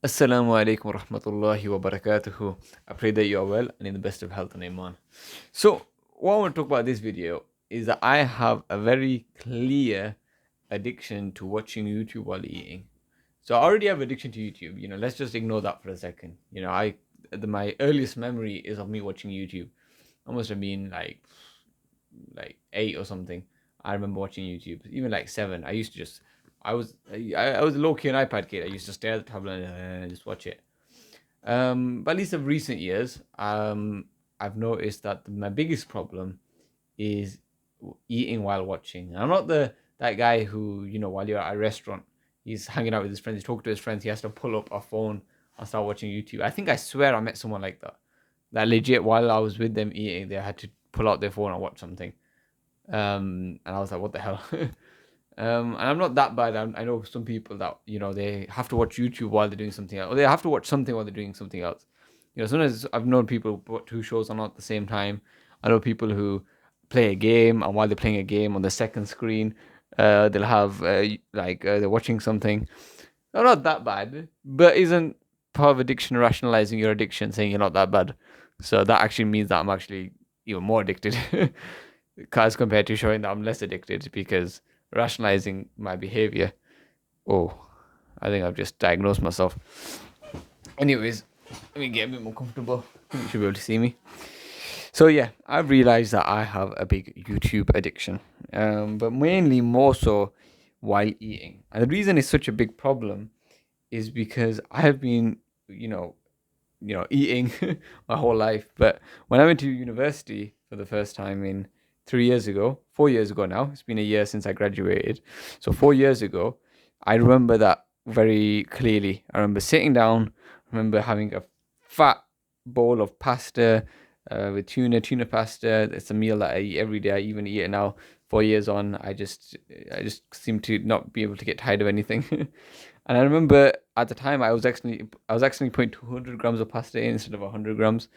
Assalamu alaikum wa rahmatullahi wa barakatuhu. I pray that you are well and in the best of health and iman. So, what I want to talk about this video is that I have a very clear addiction to watching YouTube while eating. So I already have addiction to YouTube. Let's just ignore that for a second. My earliest memory is of me watching YouTube. I must have been like 8 or something. I remember watching YouTube, even like 7. I used to just, I was a low key an iPad kid. I used to stare at the tablet and just watch it. But at least of recent years, I've noticed that my biggest problem is eating while watching. And I'm not that guy who, while you're at a restaurant, he's hanging out with his friends, he's talking to his friends, he has to pull up a phone and start watching YouTube. I swear I met someone like that. That legit, while I was with them eating, they had to pull out their phone and watch something. And I was like, what the hell? And I'm not that bad. I know some people that they have to watch YouTube while they're doing something else, or they have to watch something while they're doing something else. Sometimes I've known people put two shows on at the same time. I know people who play a game, and while they're playing a game on the second screen, they'll have they're watching something. No, not that bad, but isn't part of addiction rationalizing your addiction, saying you're not that bad? So that actually means that I'm actually even more addicted, as compared to showing that I'm less addicted because rationalizing my behavior. Oh, I think I've just diagnosed myself. Anyways, let me get a bit more comfortable. I think you should be able to see me. So yeah, I've realized that I have a big YouTube addiction, but mainly more so while eating. And the reason it's such a big problem is because I have been, eating my whole life. But when I went to university for the first time in 3 years ago, 4 years ago now, it's been a year since I graduated. So 4 years ago, I remember that very clearly. I remember sitting down, I remember having a fat bowl of pasta with tuna pasta. It's a meal that I eat every day. I even eat it now. 4 years on, I just seem to not be able to get tired of anything. And I remember at the time I was actually putting 200 grams of pasta in instead of 100 grams.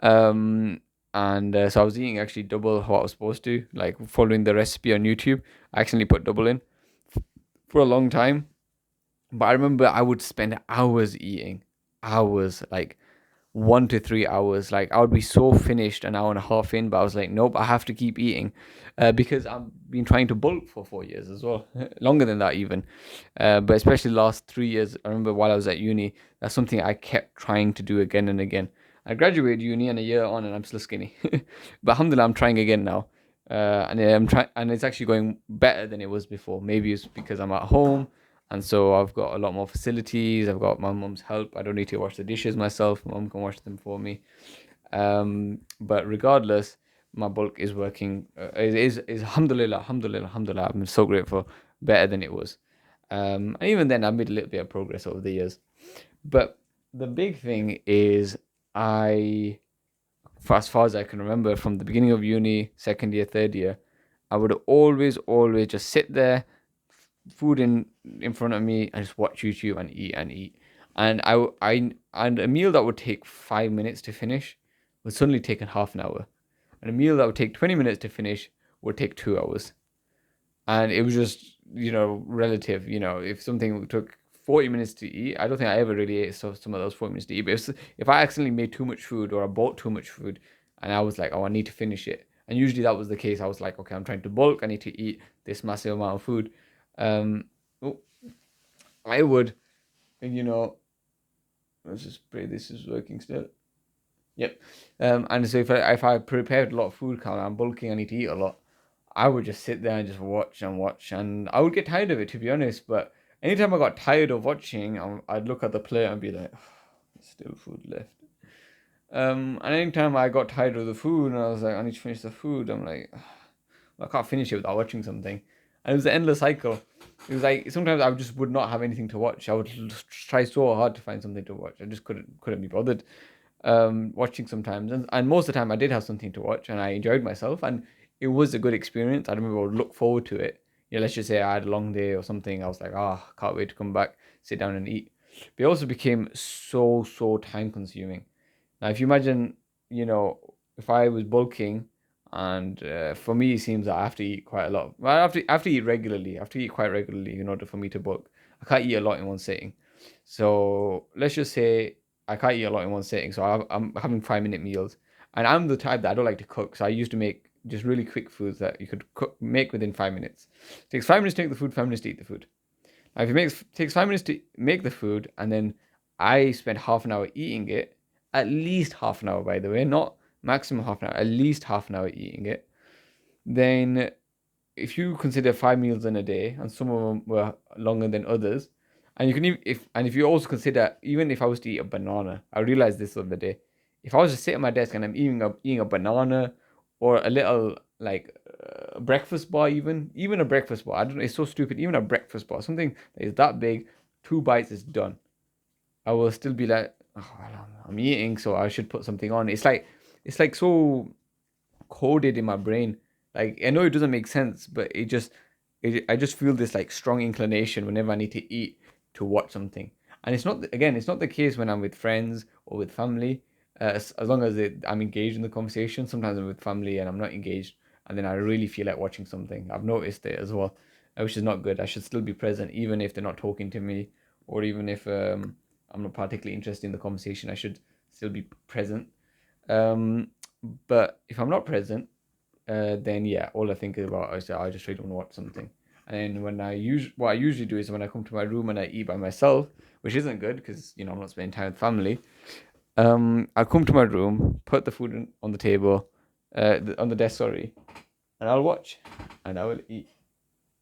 Um, and so I was eating actually double what I was supposed to, like following the recipe on YouTube. I actually put double in for a long time. But I remember I would spend hours eating, hours, like 1 to 3 hours. Like I would be so finished an hour and a half in, but I was like, nope, I have to keep eating, because I've been trying to bulk for 4 years as well, longer than that even. But especially the last 3 years, I remember while I was at uni, that's something I kept trying to do again and again. I graduated uni and a year on, and I'm still skinny, but alhamdulillah, I'm trying again now. And I'm trying, and it's actually going better than it was before. Maybe it's because I'm at home, and so I've got a lot more facilities. I've got my mum's help. I don't need to wash the dishes myself. My mum can wash them for me. But regardless, my bulk is working. Is alhamdulillah, alhamdulillah, alhamdulillah. I'm so grateful. Better than it was. And even then, I made a little bit of progress over the years. But the big thing is, I, for as far as I can remember, from the beginning of uni, second year, third year, I would always just sit there, food in front of me, and just watch YouTube and eat and eat. And and a meal that would take 5 minutes to finish would suddenly take a half an hour, and a meal that would take 20 minutes to finish would take 2 hours. And it was just relative. If something took 40 minutes to eat, I don't think I ever really ate some of those 40 minutes to eat. But if I accidentally made too much food or I bought too much food, and I was like, oh, I need to finish it. And usually that was the case. I was like, okay, I'm trying to bulk. I need to eat this massive amount of food. Um, oh, I would, you know, let's just pray this is working still. Yep. And so if I prepared a lot of food, count, I'm bulking, I need to eat a lot. I would just sit there and just watch and watch, and I would get tired of it, to be honest. But anytime I got tired of watching, I'd look at the plate and be like, oh, there's still food left. And anytime I got tired of the food and I was like, I need to finish the food, I'm like, I can't finish it without watching something. And it was an endless cycle. It was like sometimes I just would not have anything to watch. I would try so hard to find something to watch. I just couldn't be bothered watching sometimes. And most of the time I did have something to watch and I enjoyed myself, and it was a good experience. I remember I would look forward to it. Let's just say I had a long day or something. I was like, can't wait to come back, sit down and eat. But it also became so time consuming. Now, if you imagine, if I was bulking, and for me, it seems that I have to eat quite a lot. Well, I have to eat regularly. I have to eat quite regularly in order for me to bulk. I can't eat a lot in one sitting. So let's just say I can't eat a lot in one sitting, so I'm having 5 minute meals, and I'm the type that I don't like to cook. So I used to make just really quick foods that you could make within 5 minutes. It takes 5 minutes to make the food, 5 minutes to eat the food. Now, if takes 5 minutes to make the food, and then I spend half an hour eating it, at least half an hour, by the way, not maximum half an hour, at least half an hour eating it, then if you consider 5 meals in a day, and some of them were longer than others, and you can even if you also consider, even if I was to eat a banana, I realized this the other day. If I was to sit at my desk and I'm eating a banana or a little like breakfast bar, even a breakfast bar, I don't know, it's so stupid. Even a breakfast bar, something that is that big, 2 bites is done. I will still be like, oh, well, I'm eating, so I should put something on. It's like so coded in my brain. Like I know it doesn't make sense, but I just feel this like strong inclination whenever I need to eat to watch something. And it's not the case when I'm with friends or with family. As long as I'm engaged in the conversation. Sometimes I'm with family and I'm not engaged, and then I really feel like watching something. I've noticed it as well, which is not good. I should still be present, even if they're not talking to me, or even if I'm not particularly interested in the conversation. I should still be present. Um, but if I'm not present, then yeah, all I think about is that I just really want to watch something. And then what I usually do is when I come to my room and I eat by myself, which isn't good because I'm not spending time with family. I'll come to my room, put the food on the table, on the desk, sorry, and I'll watch, and I will eat,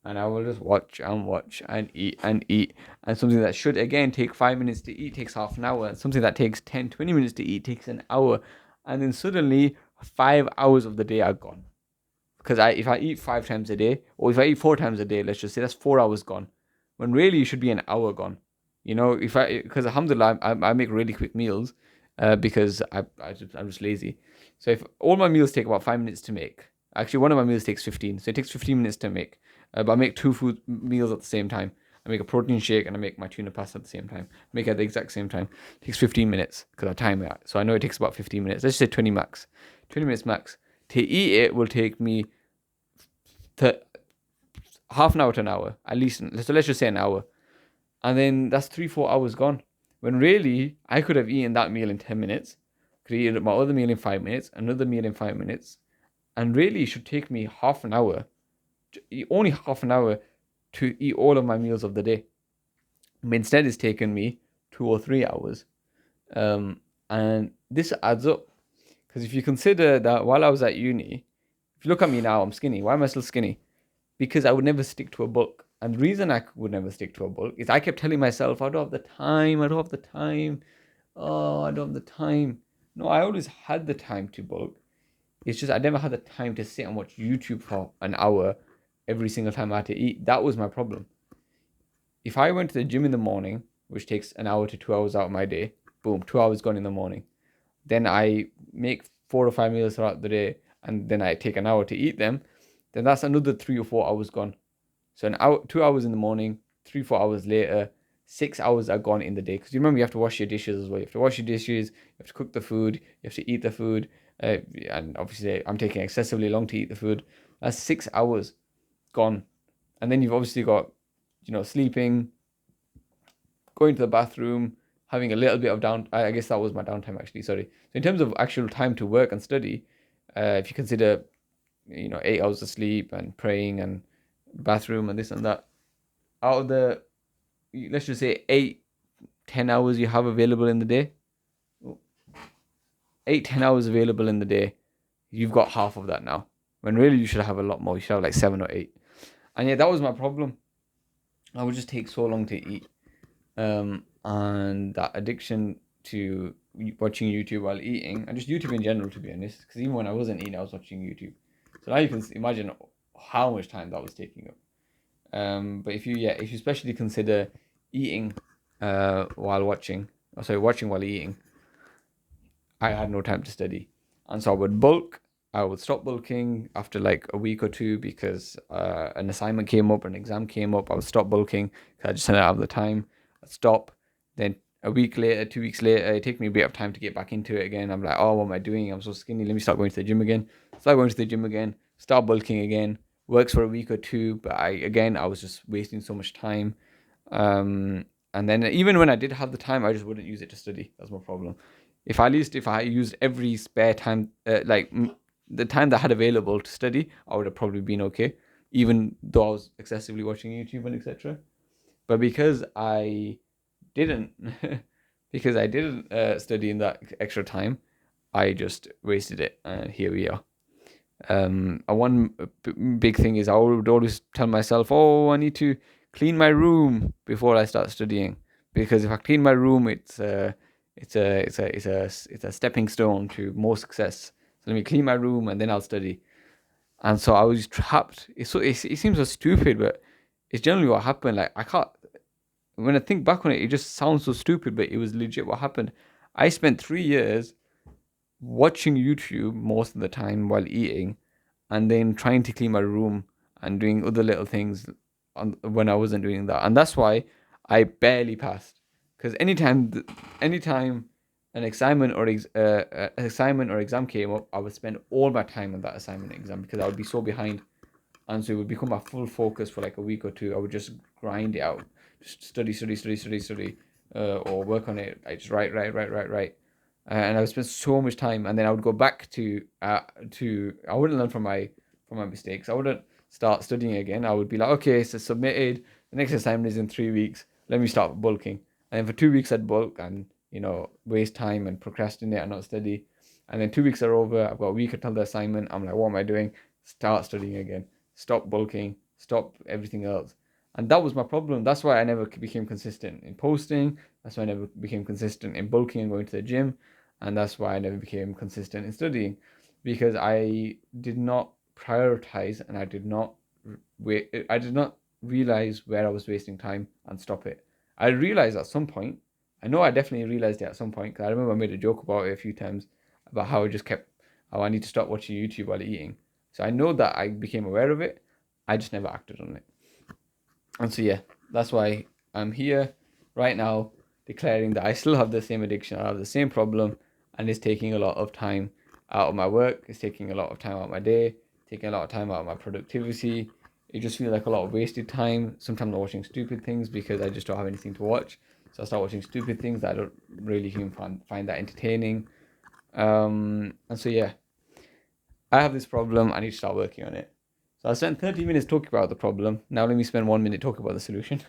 and I will just watch and eat and eat. And something that should again take 5 minutes to eat takes half an hour, and something that takes 10, 20 minutes to eat takes an hour, and then suddenly 5 hours of the day are gone. Because if I eat 5 times a day, or if I eat 4 times a day, let's just say that's 4 hours gone. When really it should be an hour gone. Because alhamdulillah, I make really quick meals, because I'm just lazy. So if all my meals take about 5 minutes to make, actually one of my meals takes 15, so it takes 15 minutes to make. But I make two food meals at the same time. I make a protein shake and I make my tuna pasta at the same time. Make it at the exact same time. It takes 15 minutes because I time it. So I know it takes about 15 minutes. Let's just say 20 max. 20 minutes max. To eat it will take me to half an hour to an hour at least. So let's just say an hour, and then that's 3 4 hours gone. When really I could have eaten that meal in 10 minutes, could eat my other meal in 5 minutes, another meal in 5 minutes, and really it should take me half an hour, only half an hour, to eat all of my meals of the day. But instead, it's taken me 2 or 3 hours, and this adds up. Because if you consider that while I was at uni, if you look at me now, I'm skinny. Why am I still skinny? Because I would never stick to a bulk. And the reason I would never stick to a bulk is I kept telling myself, I don't have the time, I don't have the time. Oh, I don't have the time. No, I always had the time to bulk. It's just I never had the time to sit and watch YouTube for an hour every single time I had to eat. That was my problem. If I went to the gym in the morning, which takes an hour to 2 hours out of my day, boom, 2 hours gone in the morning. Then I make 4 or 5 meals throughout the day, and then I take an hour to eat them, then that's another 3 or 4 hours gone. So an hour, 2 hours in the morning, 3 4 hours later, 6 hours are gone in the day. Because you remember you have to wash your dishes as well. You have to wash your dishes, you have to cook the food, you have to eat the food, and obviously I'm taking excessively long to eat the food. That's 6 hours gone, and then you've obviously got, sleeping, going to the bathroom, having a little bit of down. I guess that was my downtime actually. Sorry. So in terms of actual time to work and study, if you consider 8 hours of sleep and praying and bathroom and this and that, out of the, let's just say 8 10 hours you have available in the day, 8 10 hours available in the day, you've got half of that now, when really you should have a lot more. You should have like 7 or 8. And yeah, that was my problem. I would just take so long to eat, and that addiction to watching YouTube while eating, and just YouTube in general, to be honest, because even when I wasn't eating I was watching YouTube. So now you can imagine how much time that was taking up. But if you especially consider eating while watching, or sorry, watching while eating, I had no time to study, and so I would bulk. I would stop bulking after like a week or two because an assignment came up, an exam came up. I would stop bulking because I just didn't have the time. I'd stop. Then a week later, 2 weeks later, it take me a bit of time to get back into it again. I'm like, oh, what am I doing? I'm so skinny. Let me start going to the gym again. Start going to the gym again. Start bulking again. Works for a week or two, but I was just wasting so much time. And then even when I did have the time, I just wouldn't use it to study. That's my problem. If I used every spare time, the time that I had available to study, I would have probably been okay, even though I was excessively watching YouTube and etc. But didn't, because I didn't study in that extra time, I just wasted it, and here we are. One big thing is I would always tell myself, "Oh, I need to clean my room before I start studying, because if I clean my room, it's a stepping stone to more success. So let me clean my room and then I'll study." And so I was trapped. It seems so stupid, but it's generally what happened. Like I can't. When I think back on it, it just sounds so stupid, but it was legit what happened. I spent 3 years watching YouTube most of the time while eating, and then trying to clean my room and doing other little things when I wasn't doing that. And that's why I barely passed. Because anytime an assignment or exam came up, I would spend all my time on that assignment exam because I would be so behind, and so it would become my full focus for like a week or two. I would just grind it out, just study, or work on it. I just write, and I would spend so much time, and then I would go back to I wouldn't learn from my mistakes. I wouldn't start studying again. I would be like, okay, so submitted. The next assignment is in 3 weeks. Let me start bulking. And then for 2 weeks I'd bulk and waste time and procrastinate and not study. And then 2 weeks are over. I've got a week until the assignment. I'm like, what am I doing? Start studying again. Stop bulking. Stop everything else. And that was my problem. That's why I never became consistent in posting. That's why I never became consistent in bulking and going to the gym. And that's why I never became consistent in studying, because I did not prioritize, and I did not realize where I was wasting time and stop it. I realized at some point. I know I definitely realized it at some point, because I remember I made a joke about it a few times about how I need to stop watching YouTube while eating. So I know that I became aware of it. I just never acted on it. And so yeah, that's why I'm here right now declaring that I still have the same addiction, I have the same problem, and it's taking a lot of time out of my work, it's taking a lot of time out of my day, taking a lot of time out of my productivity. It just feels like a lot of wasted time. Sometimes I'm watching stupid things because I just don't have anything to watch. So I start watching stupid things that I don't really even find that entertaining. And so yeah, I have this problem, I need to start working on it. So I spent 30 minutes talking about the problem. Now let me spend 1 minute talking about the solution.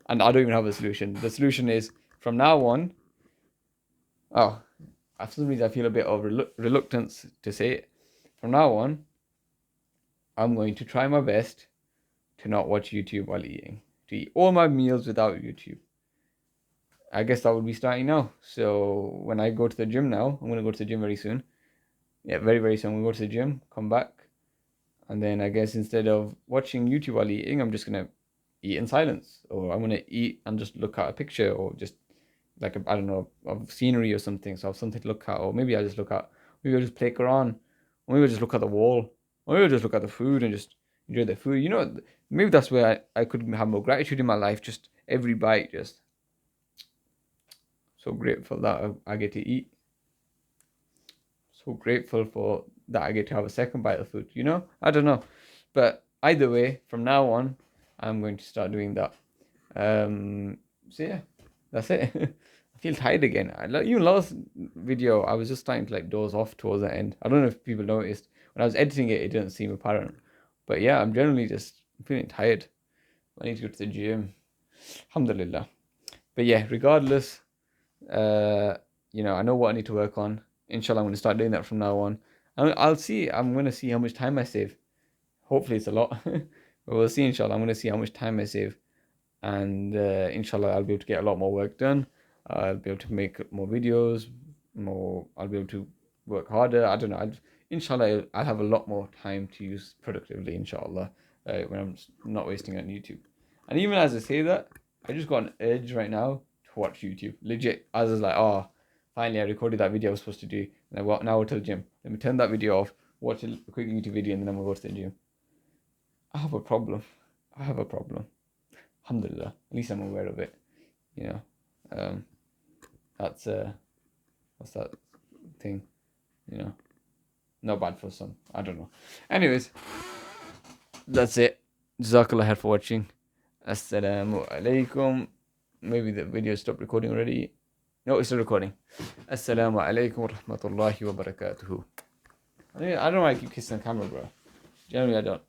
And I don't even have a solution. The solution is, from now on, for some reason I feel a bit of reluctance to say it. From now on, I'm going to try my best to not watch YouTube while eating. To eat all my meals without YouTube. I guess that would be starting now. So when I go to the gym now, I'm going to go to the gym very soon. Yeah, very, very soon. I'm going to go to the gym, come back. And then I guess instead of watching YouTube while eating, I'm just going to eat in silence. Or I'm going to eat and just look at a picture, or just like, I don't know, of scenery or something. So I have something to look at. Or maybe I'll just play Quran. Or maybe I'll just look at the wall. Or maybe I'll just look at the food and just enjoy the food. Maybe that's where I could have more gratitude in my life. Just every bite, just so grateful that I get to eat. So grateful for that I get to have a second bite of food. I don't know. But either way, from now on, I'm going to start doing that. So yeah, that's it. I feel tired again. Even last video, I was just starting to doze off towards the end. I don't know if people noticed. When I was editing it, it didn't seem apparent. But yeah, I'm generally just feeling tired. I need to go to the gym. Alhamdulillah. But yeah, regardless, I know what I need to work on. Inshallah, I'm going to start doing that from now on. I'll see. I'm going to see how much time I save. Hopefully, it's a lot. But we'll see, inshallah. I'm going to see how much time I save. And inshallah, I'll be able to get a lot more work done. I'll be able to make more videos. I'll be able to work harder. I don't know. Inshallah, I'll have a lot more time to use productively, inshallah, when I'm not wasting it on YouTube. And even as I say that, I just got an urge right now to watch YouTube. Legit. I was like, oh, finally I recorded that video I was supposed to do. And now I'll tell the gym. Let me turn that video off, watch a quick YouTube video, and then I'm going to go to the gym. I have a problem. Alhamdulillah. At least I'm aware of it. That's what's that thing? Not bad for some. I don't know. Anyways, that's it. Jazakallah khair for watching. Assalamu alaikum maybe the video stopped recording already. No, it's still recording. Assalamu alaikum wa rahmatullahi wa barakatuhu. I don't know why I keep kissing the camera, bro. Generally, I don't.